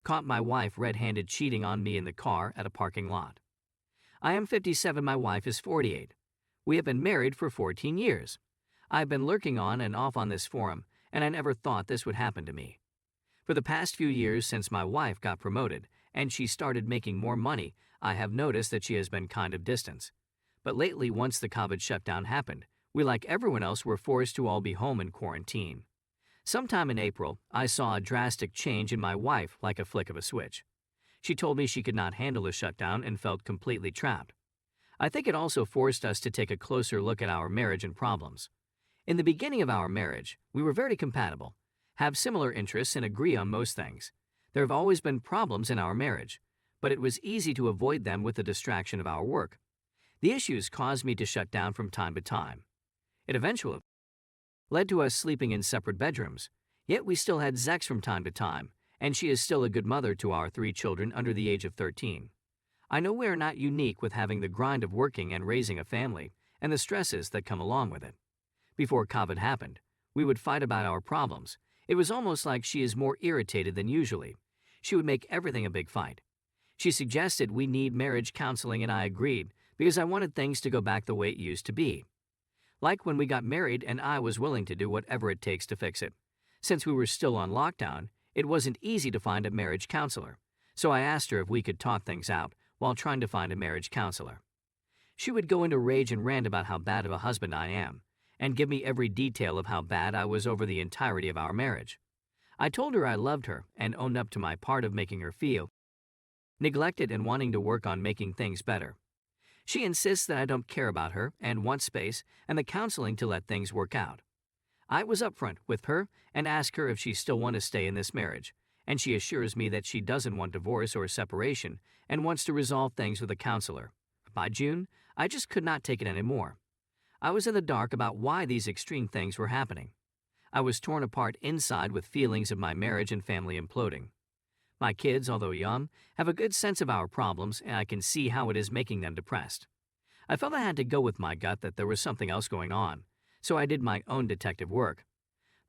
caught my wife red-handed cheating on me in the car at a parking lot. I am 57, my wife is 48. We have been married for 14 years. I've been lurking on and off on this forum, and I never thought this would happen to me. For the past few years since my wife got promoted and she started making more money, I have noticed that she has been kind of distant. But lately, once the COVID shutdown happened, we, like everyone else, were forced to all be home in quarantine. Sometime in April, I saw a drastic change in my wife like a flick of a switch. She told me she could not handle the shutdown and felt completely trapped. I think it also forced us to take a closer look at our marriage and problems. In the beginning of our marriage, we were very compatible, have similar interests, and agree on most things. There have always been problems in our marriage, but it was easy to avoid them with the distraction of our work. The issues caused me to shut down from time to time. It eventually led to us sleeping in separate bedrooms, yet we still had sex from time to time, and she is still a good mother to our 3 children under the age of 13. I know we are not unique with having the grind of working and raising a family and the stresses that come along with it. Before COVID happened, we would fight about our problems. It was almost like she is more irritated than usually. She would make everything a big fight. She suggested we need marriage counseling, and I agreed because I wanted things to go back the way it used to be. Like when we got married, and I was willing to do whatever it takes to fix it. Since we were still on lockdown, it wasn't easy to find a marriage counselor, so I asked her if we could talk things out while trying to find a marriage counselor. She would go into rage and rant about how bad of a husband I am, and give me every detail of how bad I was over the entirety of our marriage. I told her I loved her and owned up to my part of making her feel neglected and wanting to work on making things better. She insists that I don't care about her and want space and the counseling to let things work out. I was upfront with her and asked her if she still wants to stay in this marriage, and she assures me that she doesn't want divorce or separation and wants to resolve things with a counselor. By June, I just could not take it anymore. I was in the dark about why these extreme things were happening. I was torn apart inside with feelings of my marriage and family imploding. My kids, although young, have a good sense of our problems, and I can see how it is making them depressed. I felt I had to go with my gut that there was something else going on, so I did my own detective work.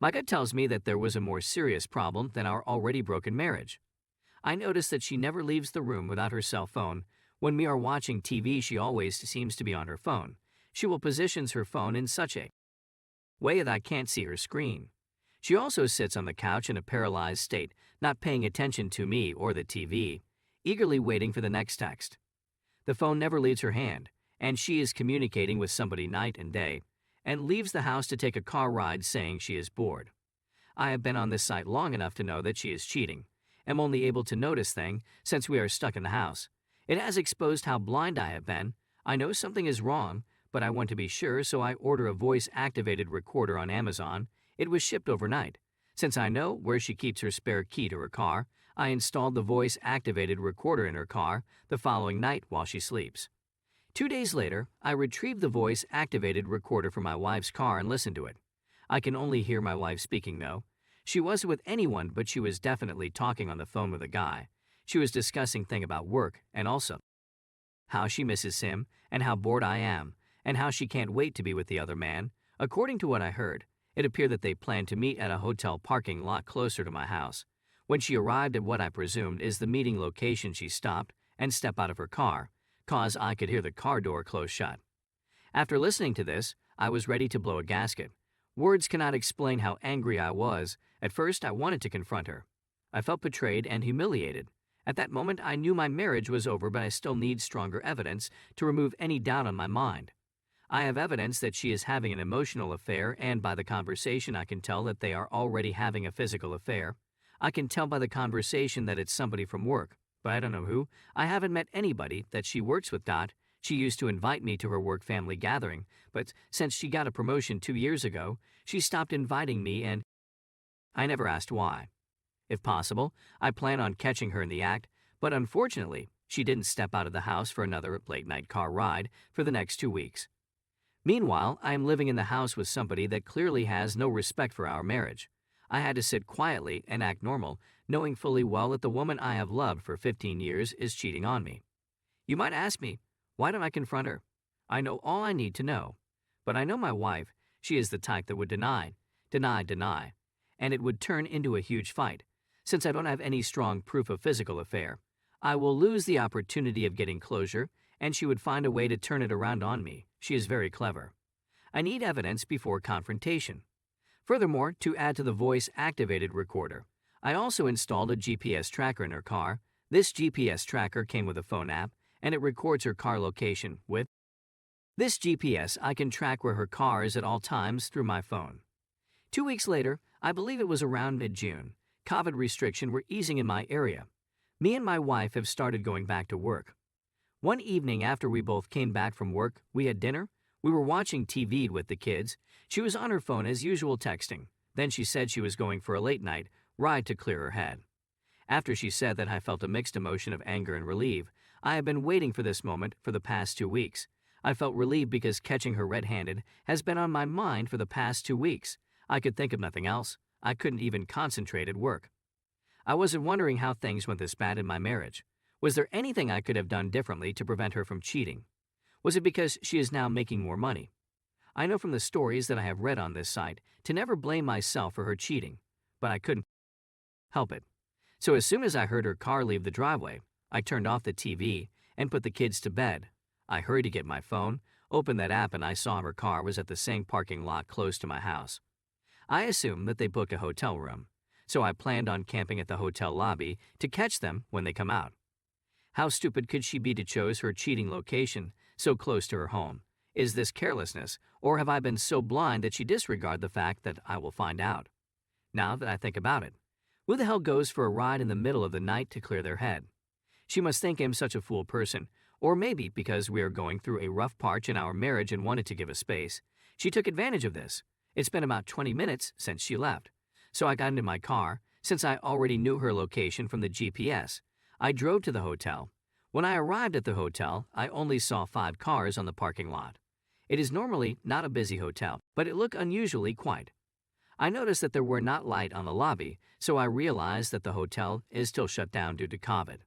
My gut tells me that there was a more serious problem than our already broken marriage. I noticed that she never leaves the room without her cell phone. When we are watching TV, she always seems to be on her phone. She will position her phone in such a way that I can't see her screen. She also sits on the couch in a paralyzed state, not paying attention to me or the TV, eagerly waiting for the next text. The phone never leaves her hand, and she is communicating with somebody night and day, and leaves the house to take a car ride saying she is bored. I have been on this site long enough to know that she is cheating. I'm only able to notice things since we are stuck in the house. It has exposed how blind I have been. I know something is wrong, but I want to be sure, so I order a voice-activated recorder on Amazon. It was shipped overnight. Since I know where she keeps her spare key to her car, I installed the voice-activated recorder in her car the following night while she sleeps. 2 days later, I retrieved the voice-activated recorder from my wife's car and listened to it. I can only hear my wife speaking, though. She wasn't with anyone, but she was definitely talking on the phone with a guy. She was discussing things about work and also how she misses him and how bored I am and how she can't wait to be with the other man. According to what I heard, it appeared that they planned to meet at a hotel parking lot closer to my house. When she arrived at what I presumed is the meeting location, she stopped and stepped out of her car, cause I could hear the car door close shut. After listening to this, I was ready to blow a gasket. Words cannot explain how angry I was. At first, I wanted to confront her. I felt betrayed and humiliated. At that moment, I knew my marriage was over, but I still need stronger evidence to remove any doubt on my mind. I have evidence that she is having an emotional affair, and by the conversation I can tell that they are already having a physical affair. I can tell by the conversation that it's somebody from work, but I don't know who. I haven't met anybody that she works with. She used to invite me to her work family gathering, but since she got a promotion 2 years ago, she stopped inviting me, and I never asked why. If possible, I plan on catching her in the act, but unfortunately, she didn't step out of the house for another late-night car ride for the next 2 weeks. Meanwhile, I am living in the house with somebody that clearly has no respect for our marriage. I had to sit quietly and act normal, knowing fully well that the woman I have loved for 15 years is cheating on me. You might ask me, why don't I confront her? I know all I need to know. But I know my wife. She is the type that would deny, and it would turn into a huge fight. Since I don't have any strong proof of physical affair, I will lose the opportunity of getting closure, and she would find a way to turn it around on me. She is very clever. I need evidence before confrontation. Furthermore, to add to the voice-activated recorder, I also installed a GPS tracker in her car. This GPS tracker came with a phone app, and it records her car location. With this GPS, I can track where her car is at all times through my phone. 2 weeks later, I believe it was around mid-June, COVID restrictions were easing in my area. Me and my wife have started going back to work. One evening after we both came back from work, we had dinner. We were watching TV with the kids. She was on her phone as usual texting. Then she said she was going for a late night ride to clear her head. After she said that, I felt a mixed emotion of anger and relief. I have been waiting for this moment for the past 2 weeks. I felt relieved because catching her red-handed has been on my mind for the past 2 weeks. I could think of nothing else. I couldn't even concentrate at work. I wasn't wondering how things went this bad in my marriage. Was there anything I could have done differently to prevent her from cheating? Was it because she is now making more money? I know from the stories that I have read on this site to never blame myself for her cheating, but I couldn't help it. So as soon as I heard her car leave the driveway, I turned off the TV and put the kids to bed. I hurried to get my phone, opened that app, and I saw her car was at the same parking lot close to my house. I assumed that they booked a hotel room, so I planned on camping at the hotel lobby to catch them when they come out. How stupid could she be to choose her cheating location so close to her home? Is this carelessness, or have I been so blind that she disregarded the fact that I will find out? Now that I think about it, who the hell goes for a ride in the middle of the night to clear their head? She must think I'm such a fool person, or maybe because we are going through a rough patch in our marriage and wanted to give us space, she took advantage of this. It's been about 20 minutes since she left, so I got into my car. Since I already knew her location from the GPS, I drove to the hotel. When I arrived at the hotel, I only saw 5 cars on the parking lot. It is normally not a busy hotel, but it looked unusually quiet. I noticed that there were not lights on the lobby, so I realized that the hotel is still shut down due to COVID.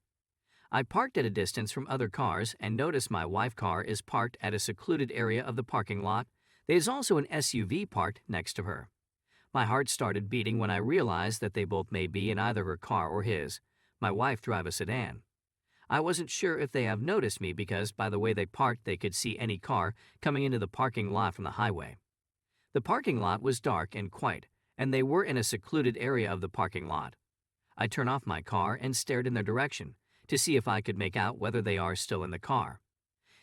I parked at a distance from other cars and noticed my wife's car is parked at a secluded area of the parking lot. There is also an SUV parked next to her. My heart started beating when I realized that they both may be in either her car or his. My wife drives a sedan. I wasn't sure if they have noticed me because by the way they parked, they could see any car coming into the parking lot from the highway. The parking lot was dark and quiet, and they were in a secluded area of the parking lot. I turned off my car and stared in their direction to see if I could make out whether they are still in the car.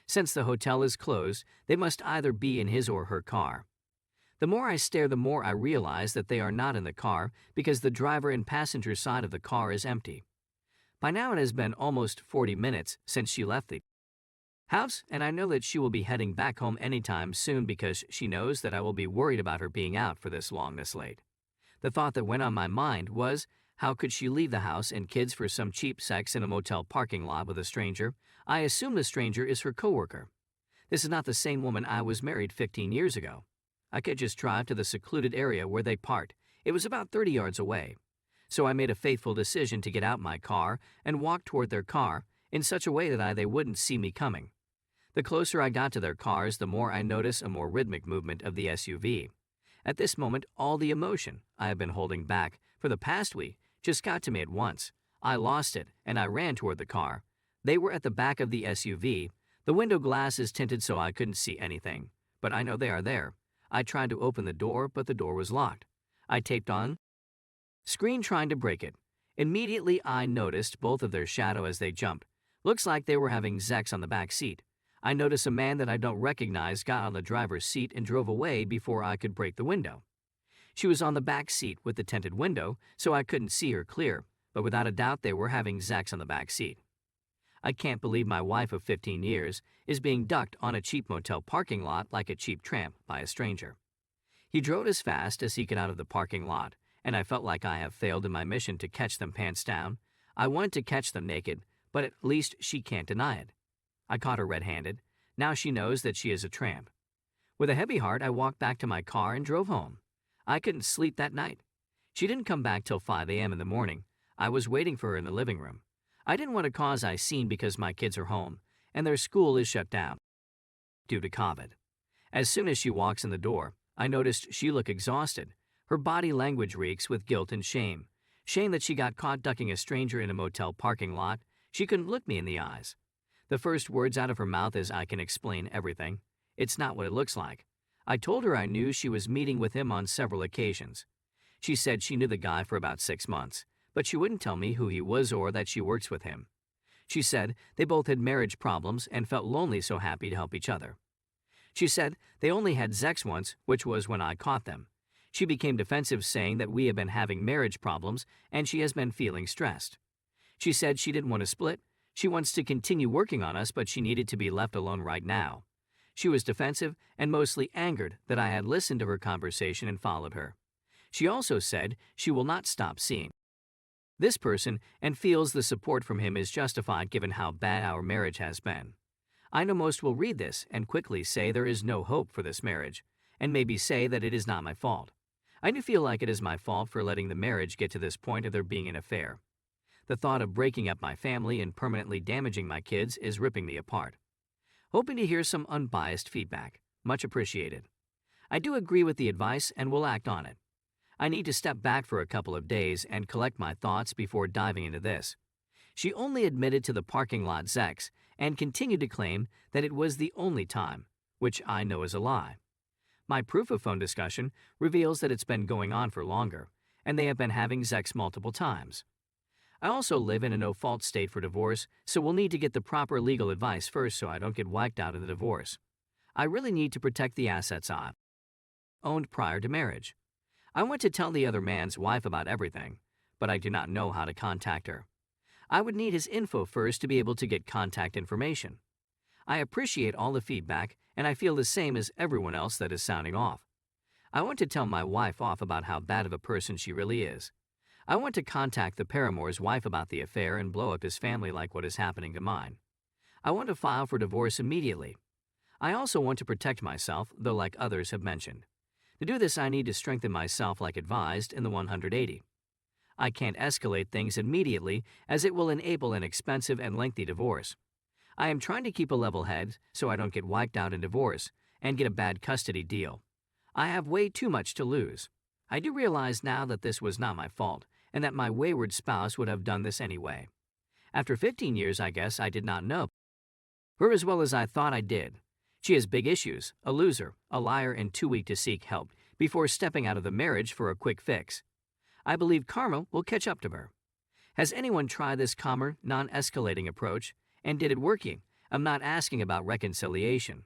Since the hotel is closed, they must either be in his or her car. The more I stare, the more I realize that they are not in the car because the driver and passenger side of the car is empty. By now it has been almost 40 minutes since she left the house, and I know that she will be heading back home anytime soon because she knows that I will be worried about her being out for this long this late. The thought that went on my mind was, how could she leave the house and kids for some cheap sex in a motel parking lot with a stranger? I assume the stranger is her coworker. This is not the same woman I was married 15 years ago. I could just drive to the secluded area where they parked. It was about 30 yards away. So I made a faithful decision to get out my car and walk toward their car in such a way that they wouldn't see me coming. The closer I got to their cars, the more I noticed a more rhythmic movement of the SUV. At this moment, all the emotion I have been holding back for the past week just got to me at once. I lost it, and I ran toward the car. They were at the back of the SUV. The window glass is tinted so I couldn't see anything, but I know they are there. I tried to open the door, but the door was locked. I taped on screen trying to break it. Immediately, I noticed both of their shadow as they jumped. Looks like they were having sex on the back seat. I noticed a man that I don't recognize got on the driver's seat and drove away before I could break the window. She was on the back seat with the tinted window, so I couldn't see her clear, but without a doubt they were having sex on the back seat. I can't believe my wife of 15 years is being ducked on a cheap motel parking lot like a cheap tramp by a stranger. He drove as fast as he could out of the parking lot, and I felt like I have failed in my mission to catch them pants down. I wanted to catch them naked, but at least she can't deny it. I caught her red-handed. Now she knows that she is a tramp. With a heavy heart, I walked back to my car and drove home. I couldn't sleep that night. She didn't come back till 5 a.m. in the morning. I was waiting for her in the living room. I didn't want to cause a scene because my kids are home, and their school is shut down due to COVID. As soon as she walks in the door, I noticed she looked exhausted. Her body language reeks with guilt and shame. Shame that she got caught ducking a stranger in a motel parking lot. She couldn't look me in the eyes. The first words out of her mouth is, "I can explain everything." It's not what it looks like. I told her I knew she was meeting with him on several occasions. She said she knew the guy for about 6 months, but she wouldn't tell me who he was or that she works with him. She said they both had marriage problems and felt lonely, so happy to help each other. She said they only had sex once, which was when I caught them. She became defensive, saying that we have been having marriage problems and she has been feeling stressed. She said she didn't want to split. She wants to continue working on us, but she needed to be left alone right now. She was defensive and mostly angered that I had listened to her conversation and followed her. She also said she will not stop seeing this person and feels the support from him is justified given how bad our marriage has been. I know most will read this and quickly say there is no hope for this marriage, and maybe say that it is not my fault. I do feel like it is my fault for letting the marriage get to this point of there being an affair. The thought of breaking up my family and permanently damaging my kids is ripping me apart. Hoping to hear some unbiased feedback. Much appreciated. I do agree with the advice and will act on it. I need to step back for a couple of days and collect my thoughts before diving into this. She only admitted to the parking lot sex and continued to claim that it was the only time, which I know is a lie. My proof of phone discussion reveals that it's been going on for longer, and they have been having sex multiple times. I also live in a no-fault state for divorce, so we'll need to get the proper legal advice first so I don't get wiped out in the divorce. I really need to protect the assets I owned prior to marriage. I went to tell the other man's wife about everything, but I do not know how to contact her. I would need his info first to be able to get contact information. I appreciate all the feedback, and I feel the same as everyone else that is sounding off. I want to tell my wife off about how bad of a person she really is. I want to contact the paramour's wife about the affair and blow up his family like what is happening to mine. I want to file for divorce immediately. I also want to protect myself, though like others have mentioned. To do this, I need to strengthen myself like advised in the 180. I can't escalate things immediately as it will enable an expensive and lengthy divorce. I am trying to keep a level head so I don't get wiped out in divorce and get a bad custody deal. I have way too much to lose. I do realize now that this was not my fault and that my wayward spouse would have done this anyway. After 15 years, I guess I did not know her as well as I thought I did. She has big issues, a loser, a liar, and too weak to seek help before stepping out of the marriage for a quick fix. I believe karma will catch up to her. Has anyone tried this calmer, non-escalating approach, and did it working? I'm not asking about reconciliation.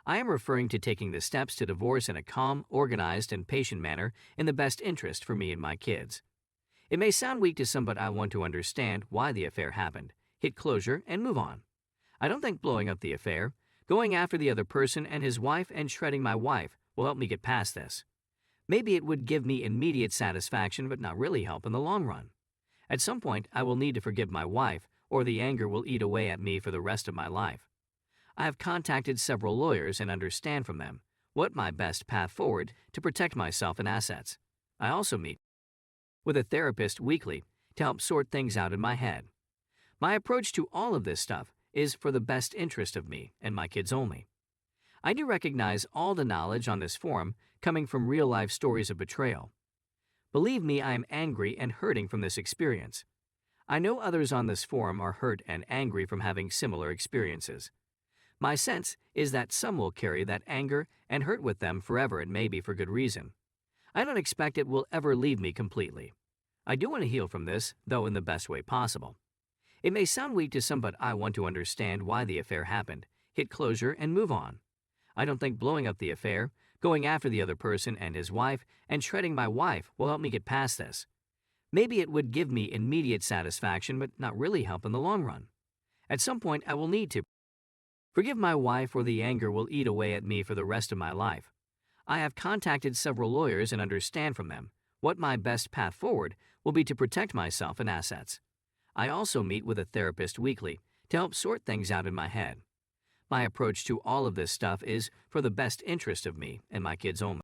I am referring to taking the steps to divorce in a calm, organized, and patient manner in the best interest for me and my kids. It may sound weak to some, but I want to understand why the affair happened, hit closure, and move on. I don't think blowing up the affair, going after the other person and his wife and shredding my wife will help me get past this. Maybe it would give me immediate satisfaction but not really help in the long run. At some point, I will need to forgive my wife or the anger will eat away at me for the rest of my life. I have contacted several lawyers and understand from them what my best path forward to protect myself and assets. I also meet with a therapist weekly to help sort things out in my head. My approach to all of this stuff is for the best interest of me and my kids only. I do recognize all the knowledge on this forum coming from real-life stories of betrayal. Believe me, I am angry and hurting from this experience. I know others on this forum are hurt and angry from having similar experiences. My sense is that some will carry that anger and hurt with them forever, and maybe for good reason. I don't expect it will ever leave me completely. I do want to heal from this, though in the best way possible. It may sound weak to some, but I want to understand why the affair happened, hit closure, and move on. I don't think blowing up the affair, going after the other person and his wife, and shredding my wife will help me get past this. Maybe it would give me immediate satisfaction, but not really help in the long run. At some point, I will need to forgive my wife or the anger will eat away at me for the rest of my life. I have contacted several lawyers and understand from them what my best path forward will be to protect myself and assets. I also meet with a therapist weekly to help sort things out in my head. My approach to all of this stuff is for the best interest of me and my kids only.